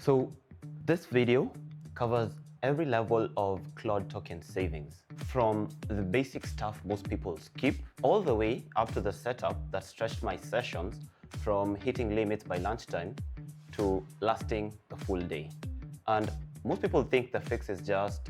So this video covers every level of Claude token savings, from the basic stuff most people skip all the way up to the setup that stretched my sessions from hitting limits by lunchtime to lasting the full day. And most people think the fix is just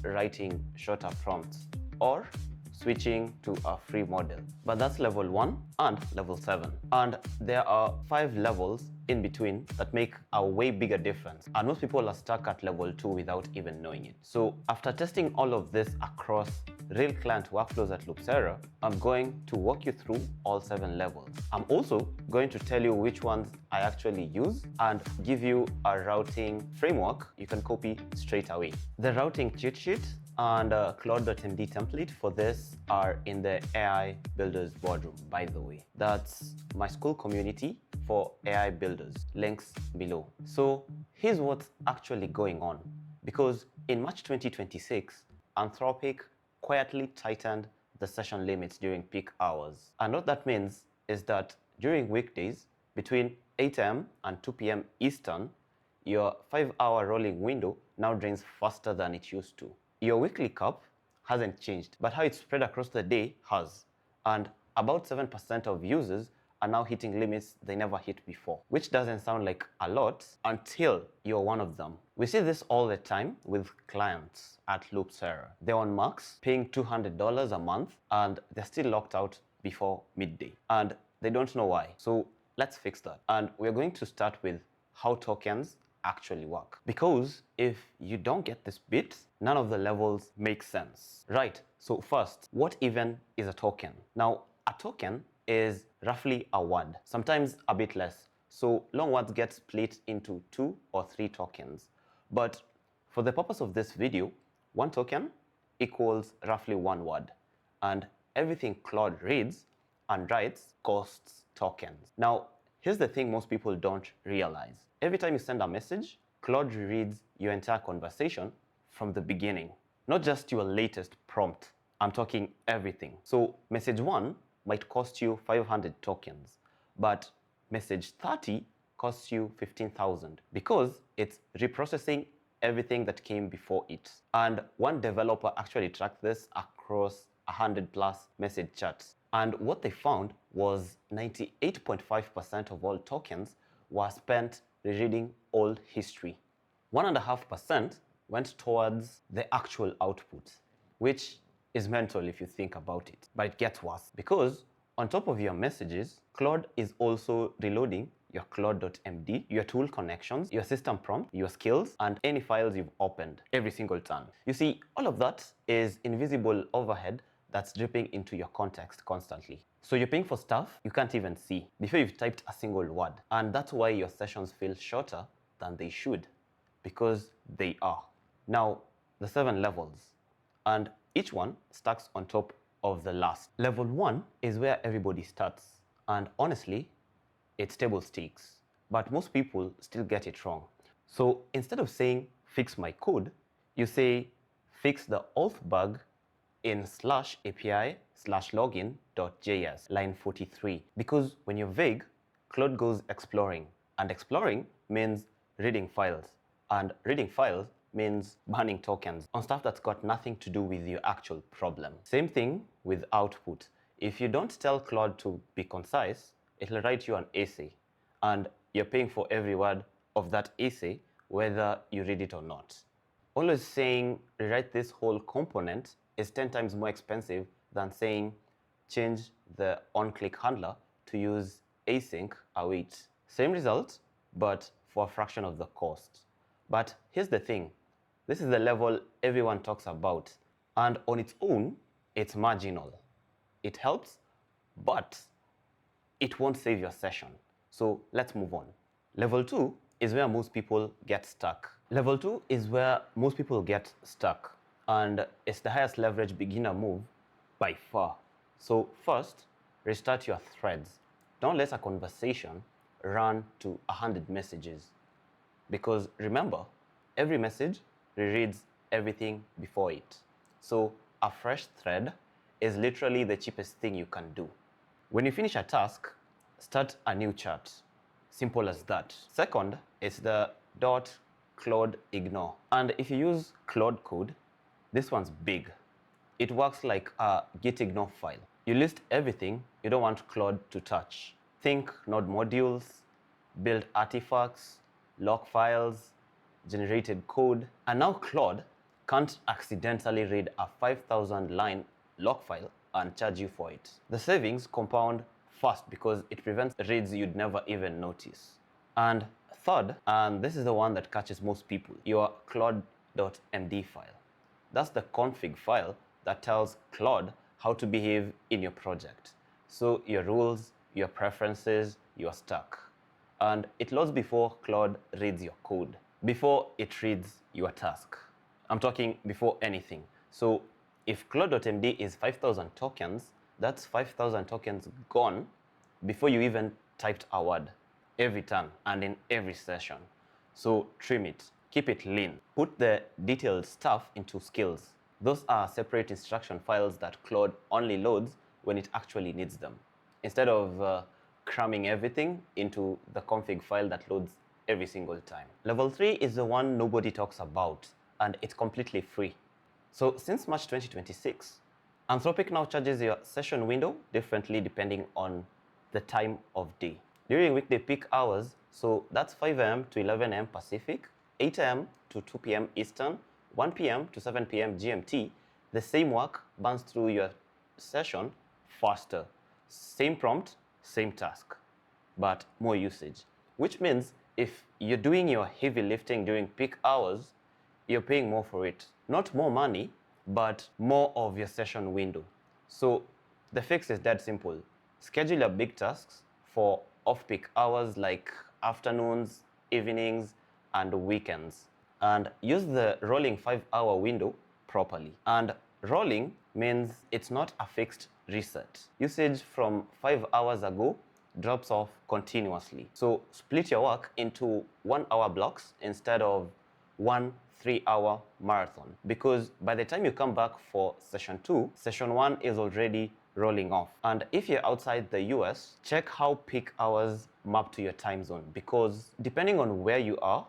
writing shorter prompts or switching to a free model. But that's level 1 and level 7. And there are 5 levels in between that make a way bigger difference. And most people are stuck at level 2 without even knowing it. So after testing all of this across real client workflows at Loopsera, I'm going to walk you through all 7 levels. I'm also going to tell you which ones I actually use and give you a routing framework you can copy straight away. The routing cheat sheet and Claude.md template for this are in the AI Builders Boardroom, by the way. That's my school community for AI builders. Links below. So here's what's actually going on. Because in March 2026, Anthropic quietly tightened the session limits during peak hours. And what that means is that during weekdays, between 8 a.m. and 2 p.m. Eastern, your 5-hour rolling window now drains faster than it used to. Your weekly cap hasn't changed, but how it's spread across the day has. And about 7% of users are now hitting limits they never hit before, which doesn't sound like a lot until you're one of them. We see this all the time with clients at Loopsera. They're on max, paying $200 a month, and they're still locked out before midday. And they don't know why. So let's fix that. And we're going to start with how tokens actually work. Because if you don't get this bit, none of the levels make sense. Right, so first, what even is a token? Now, a token is roughly a word, sometimes a bit less. So long words get split into 2 or 3 tokens. But for the purpose of this video, 1 token equals roughly 1 word. And everything Claude reads and writes costs tokens. Now, here's the thing most people don't realize. Every time you send a message, Claude reads your entire conversation from the beginning, not just your latest prompt. I'm talking everything. So message 1 might cost you 500 tokens, but message 30 costs you 15,000 because it's reprocessing everything that came before it. And one developer actually tracked this across 100+ message chats. And what they found was 98.5% of all tokens were spent rereading old history. 1.5% went towards the actual output, which is mental if you think about it. But it gets worse because on top of your messages, Claude is also reloading your Claude.md, your tool connections, your system prompt, your skills, and any files you've opened every single turn. You see, all of that is invisible overhead that's dripping into your context constantly. So you're paying for stuff you can't even see before you've typed a single word. And that's why your sessions feel shorter than they should, because they are. Now, the 7 levels, and each one stacks on top of the last. Level 1 is where everybody starts. And honestly, it's table stakes. But most people still get it wrong. So instead of saying, fix my code, you say, fix the auth bug in /API/login.js, line 43. Because when you're vague, Claude goes exploring. And exploring means reading files. And reading files means burning tokens on stuff that's got nothing to do with your actual problem. Same thing with output. If you don't tell Claude to be concise, it'll write you an essay. And you're paying for every word of that essay, whether you read it or not. Always saying, rewrite this whole component is 10 times more expensive than saying change the on-click handler to use async await. Same result, but for a fraction of the cost. But here's the thing. This is the level everyone talks about. And on its own, it's marginal. It helps, but it won't save your session. So let's move on. Level 2 is where most people get stuck. Level 2 is where most people get stuck. And it's the highest leverage beginner move by far. So first, restart your threads. Don't let a conversation run to 100 messages. Because remember, every message rereads everything before it. So a fresh thread is literally the cheapest thing you can do. When you finish a task, start a new chat. Simple as that. Second, it's the Claude ignore. And if you use Claude code, this one's big. It works like a git ignore file. You list everything you don't want Claude to touch. Think node modules, build artifacts, log files, generated code. And now Claude can't accidentally read a 5,000 line log file and charge you for it. The savings compound fast because it prevents reads you'd never even notice. And third, and this is the one that catches most people, your claude.md file. That's the config file that tells Claude how to behave in your project. So your rules, your preferences, your stack. And it loads before Claude reads your code, before it reads your task. I'm talking before anything. So if Claude.md is 5,000 tokens, that's 5,000 tokens gone before you even typed a word, every time and in every session. So trim it, keep it lean. Put the detailed stuff into skills. Those are separate instruction files that Claude only loads when it actually needs them, instead of cramming everything into the config file that loads every single time. Level 3 is the one nobody talks about, and it's completely free. So since March 2026, Anthropic now charges your session window differently depending on the time of day. During weekday peak hours, so that's 5 a.m. to 11 a.m. Pacific, 8 a.m. to 2 p.m. Eastern, 1 p.m. to 7 p.m. GMT, the same work burns through your session faster. Same prompt, same task, but more usage. Which means if you're doing your heavy lifting during peak hours, you're paying more for it. Not more money, but more of your session window. So the fix is dead simple. Schedule your big tasks for off-peak hours like afternoons, evenings, and weekends. And use the rolling 5-hour window properly. And rolling means it's not a fixed reset. Usage from 5 hours ago drops off continuously. So split your work into 1-hour blocks instead of 1 3-hour marathon, because by the time you come back for session 2, session 1 is already rolling off. And if you're outside the US, check how peak hours map to your time zone, because depending on where you are,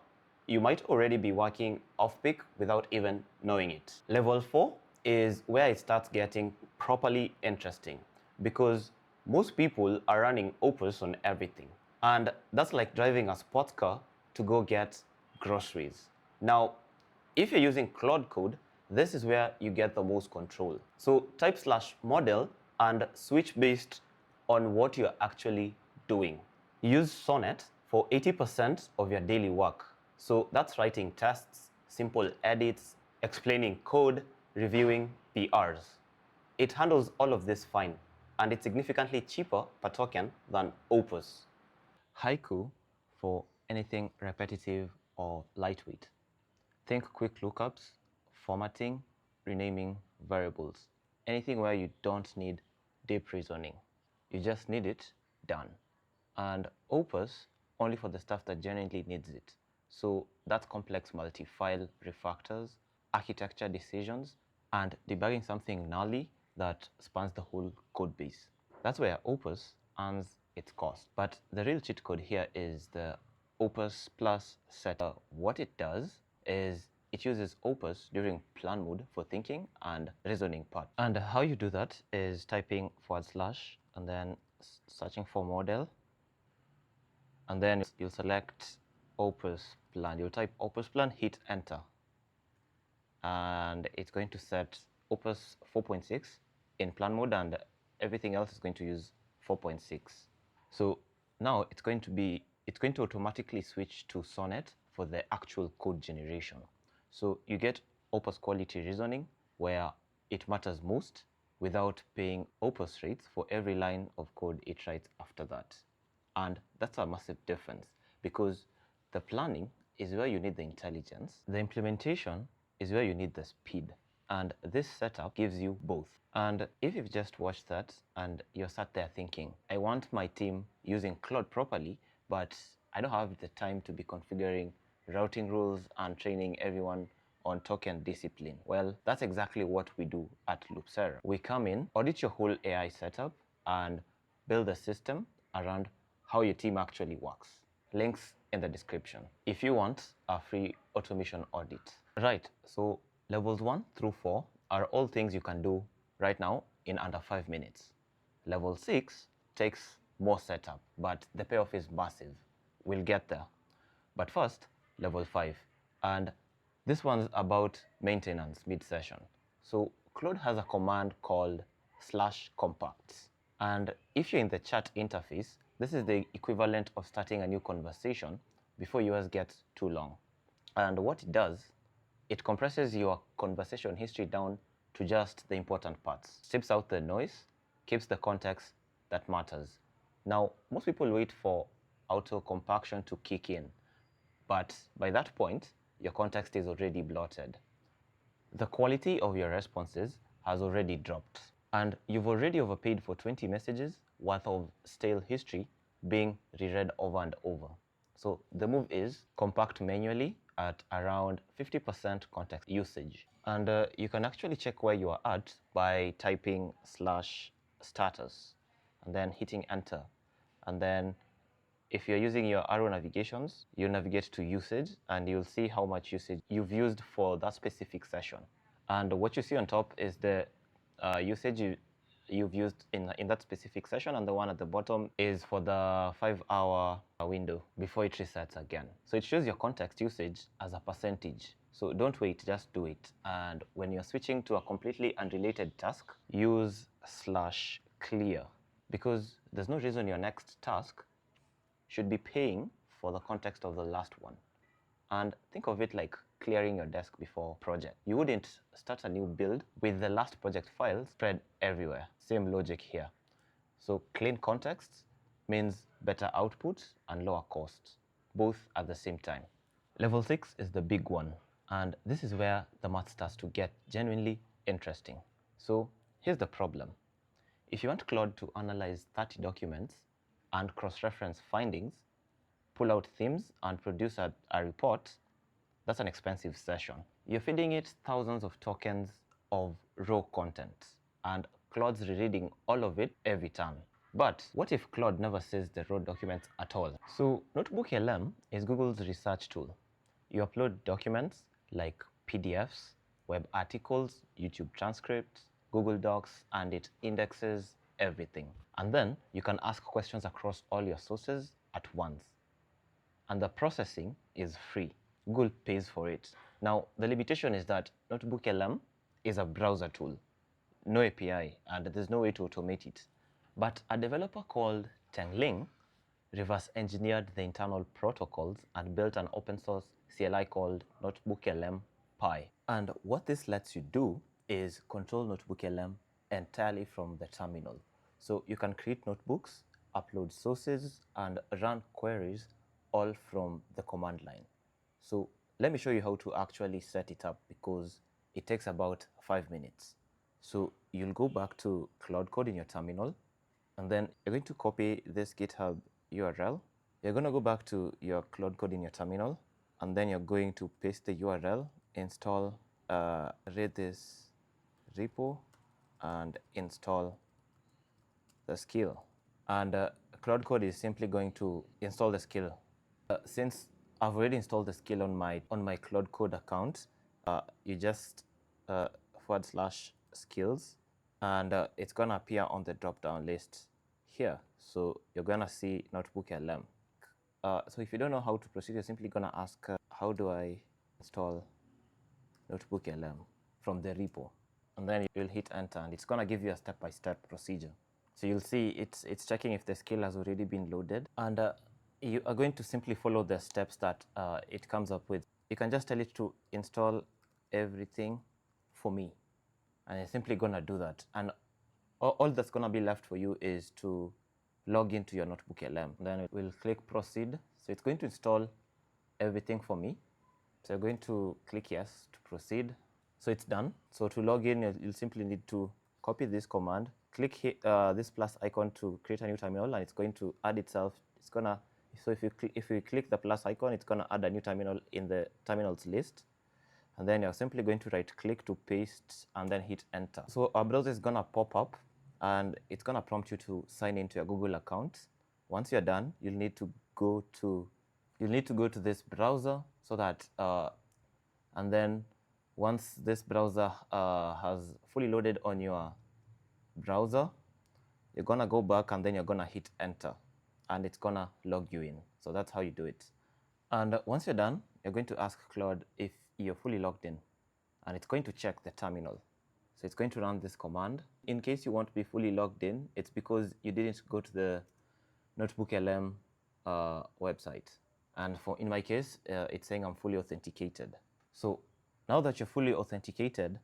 you might already be working off peak without even knowing it. Level 4 is where it starts getting properly interesting, because most people are running Opus on everything. And that's like driving a sports car to go get groceries. Now, if you're using Claude code, this is where you get the most control. So type /model and switch based on what you're actually doing. Use Sonnet for 80% of your daily work. So that's writing tests, simple edits, explaining code, reviewing PRs. It handles all of this fine, and it's significantly cheaper per token than Opus. Haiku for anything repetitive or lightweight. Think quick lookups, formatting, renaming variables. Anything where you don't need deep reasoning. You just need it done. And Opus only for the stuff that genuinely needs it. So that's complex multi-file refactors, architecture decisions, and debugging something gnarly that spans the whole code base. That's where Opus earns its cost. But the real cheat code here is the Opus Plus setup. What it does is it uses Opus during plan mode for thinking and reasoning part. And how you do that is typing / and then searching for model, and then you'll select Opus plan. You'll type Opus plan, hit enter, and it's going to set Opus 4.6 in plan mode, and everything else is going to use 4.6. So now it's going to automatically switch to Sonnet for the actual code generation. So you get Opus quality reasoning where it matters most without paying Opus rates for every line of code it writes after that. And that's a massive difference, because the planning is where you need the intelligence, the implementation is where you need the speed. And this setup gives you both. And if you've just watched that and you're sat there thinking, I want my team using Claude properly, but I don't have the time to be configuring routing rules and training everyone on token discipline. Well, that's exactly what we do at Loopsera. We come in, audit your whole AI setup, and build a system around how your team actually works. Links in the description if you want a free automation audit. Right, so levels 1 through 4 are all things you can do right now in under 5 minutes. Level 6 takes more setup, but the payoff is massive. We'll get there. But first, level 5. And this one's about maintenance mid-session. So Claude has a command called /compacts. And if you're in the chat interface, this is the equivalent of starting a new conversation before yours gets too long. And what it does, it compresses your conversation history down to just the important parts, strips out the noise, keeps the context that matters. Now, most people wait for auto compaction to kick in, but by that point, your context is already blotted. The quality of your responses has already dropped, and you've already overpaid for 20 messages worth of stale history being reread over and over. So the move is compact manually at around 50% context usage. And you can actually check where you are at by typing /status and then hitting enter. And then if you're using your arrow navigations, you navigate to usage and you'll see how much usage you've used for that specific session. And what you see on top is the usage you've used in that specific session, and the one at the bottom is for the 5-hour window before it resets again. So it shows your context usage as a percentage. So don't wait, just do it. And when you're switching to a completely unrelated task, use /clear, because there's no reason your next task should be paying for the context of the last one. And think of it like clearing your desk before project. You wouldn't start a new build with the last project files spread everywhere. Same logic here. So clean context means better output and lower costs, both at the same time. Level 6 is the big one, and this is where the math starts to get genuinely interesting. So here's the problem. If you want Claude to analyze 30 documents and cross-reference findings, pull out themes, and produce a report, that's an expensive session. You're feeding it thousands of tokens of raw content, and Claude's rereading all of it every time. But what if Claude never says the raw documents at all? So NotebookLM is Google's research tool. You upload documents like PDFs, web articles, YouTube transcripts, Google Docs, and it indexes everything. And then you can ask questions across all your sources at once. And the processing is free. Google pays for it. Now, the limitation is that NotebookLM is a browser tool, no API, and there's no way to automate it. But a developer called Tengling reverse engineered the internal protocols and built an open source CLI called NotebookLM Pi. And what this lets you do is control NotebookLM entirely from the terminal. So you can create notebooks, upload sources, and run queries all from the command line. So let me show you how to actually set it up, because it takes about 5 minutes. So you'll go back to Claude Code in your terminal, and then you're going to copy this GitHub URL. You're going to go back to your Claude Code in your terminal, and then you're going to paste the URL, install Redis repo, and install the skill. And Claude Code is simply going to install the skill. Since I've already installed the skill on my Claude Code account, you just /skills, and it's gonna appear on the drop-down list here. So you're gonna see NotebookLM. So if you don't know how to proceed, you're simply gonna ask, how do I install NotebookLM from the repo? And then you'll hit enter, and it's gonna give you a step-by-step procedure. So you'll see it's checking if the skill has already been loaded, and you are going to simply follow the steps that it comes up with. You can just tell it to install everything for me, and it's simply gonna do that. And all that's gonna be left for you is to log into your NotebookLM. Then we'll click proceed. So it's going to install everything for me. So you're going to click yes to proceed. So it's done. So to log in, you'll simply need to copy this command, click this plus icon to create a new terminal, and it's going to add itself. It's gonna, so if you click the plus icon, it's gonna add a new terminal in the terminals list. And then you're simply going to right click to paste and then hit enter. So our browser is gonna pop up, and it's gonna prompt you to sign into your Google account. Once you're done, you'll need to go to you'll need to go to this browser so that, and then once this browser has fully loaded on your browser, you're gonna go back and then you're gonna hit enter and it's gonna log you in. So that's how you do it. And once you're done, you're going to ask Claude if you're fully logged in, and it's going to check the terminal. So it's going to run this command. In case you want to be fully logged in, it's because you didn't go to the NotebookLM website. And in my case, it's saying I'm fully authenticated. So now that you're fully authenticated,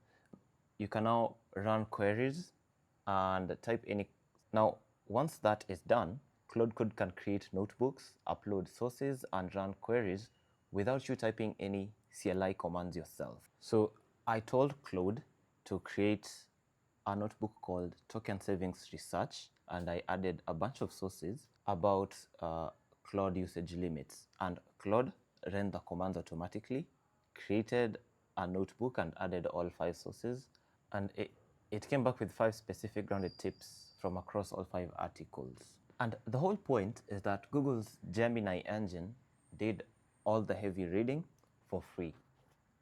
you can now run queries and type any. Now, once that is done, Claude Code can create notebooks, upload sources, and run queries without you typing any CLI commands yourself. So I told Claude to create a notebook called Token Savings Research, and I added a bunch of sources about Claude usage limits. And Claude ran the commands automatically, created a notebook and added all 5 sources, and it came back with 5 specific grounded tips from across all 5 articles. And the whole point is that Google's Gemini engine did all the heavy reading for free.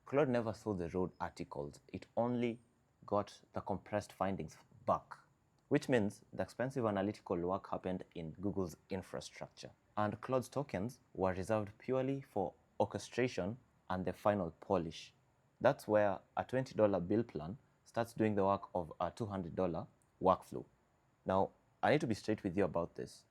Claude never saw the raw articles. It only got the compressed findings back, which means the expensive analytical work happened in Google's infrastructure. And Claude's tokens were reserved purely for orchestration and the final polish. That's where a $20 bill plan starts doing the work of a $200 workflow. Now, I need to be straight with you about this.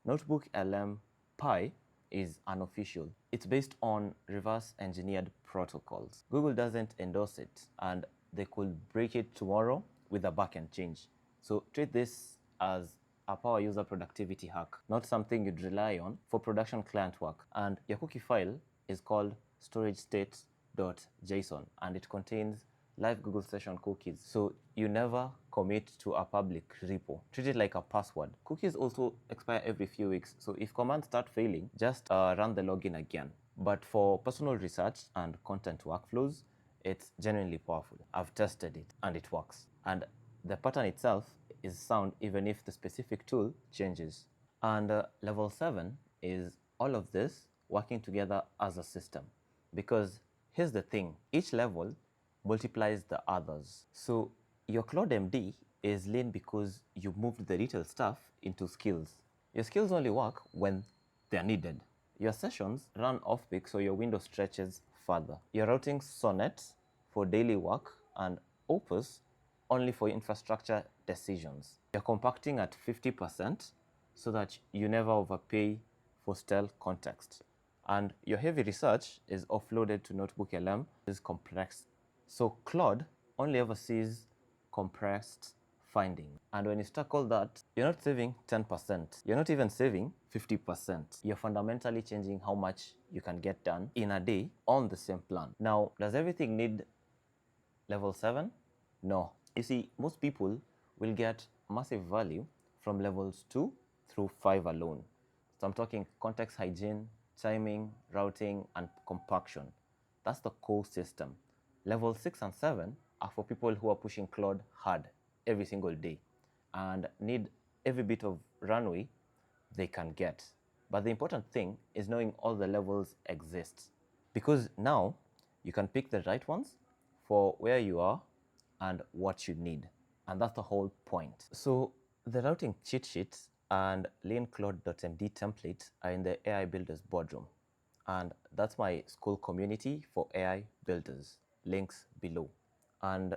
NotebookLM Pi is unofficial. It's based on reverse engineered protocols. Google doesn't endorse it, and they could break it tomorrow with a backend change. So treat this as a power user productivity hack, not something you'd rely on for production client work. And your cookie file is called storagestate.json, and it contains live Google session cookies. So you never commit to a public repo. Treat it like a password. Cookies also expire every few weeks. So if commands start failing, just run the login again. But for personal research and content workflows, it's genuinely powerful. I've tested it and it works. And the pattern itself is sound even if the specific tool changes. And level 7 is all of this working together as a system. Because here's the thing, each level multiplies the others. So your Claude MD is lean because you moved the retail stuff into skills. Your skills only work when they're needed. Your sessions run off-peak so your window stretches further. You're routing Sonnet for daily work and Opus only for infrastructure decisions. You're compacting at 50% so that you never overpay for stale context. And your heavy research is offloaded to NotebookLM is compressed. So Claude only ever sees compressed findings. And when you stack all that, you're not saving 10%. You're not even saving 50%. You're fundamentally changing how much you can get done in a day on the same plan. Now, does everything need level 7? No. You see, most people will get massive value from levels 2 through 5 alone. So I'm talking context hygiene, timing, routing, and compaction. That's the core system. Level 6 and 7 are for people who are pushing Claude hard every single day and need every bit of runway they can get. But the important thing is knowing all the levels exist, because now you can pick the right ones for where you are and what you need. And that's the whole point. So the routing cheat sheets and leanclaude.md template are in the AI Builders boardroom. And that's my school community for AI builders. Links below. And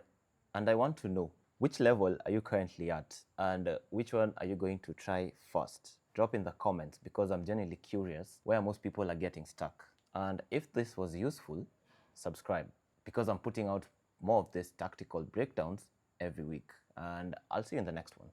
I want to know, which level are you currently at, and which one are you going to try first? Drop in the comments, because I'm genuinely curious where most people are getting stuck. And if this was useful, subscribe, because I'm putting out more of these tactical breakdowns every week. And I'll see you in the next one.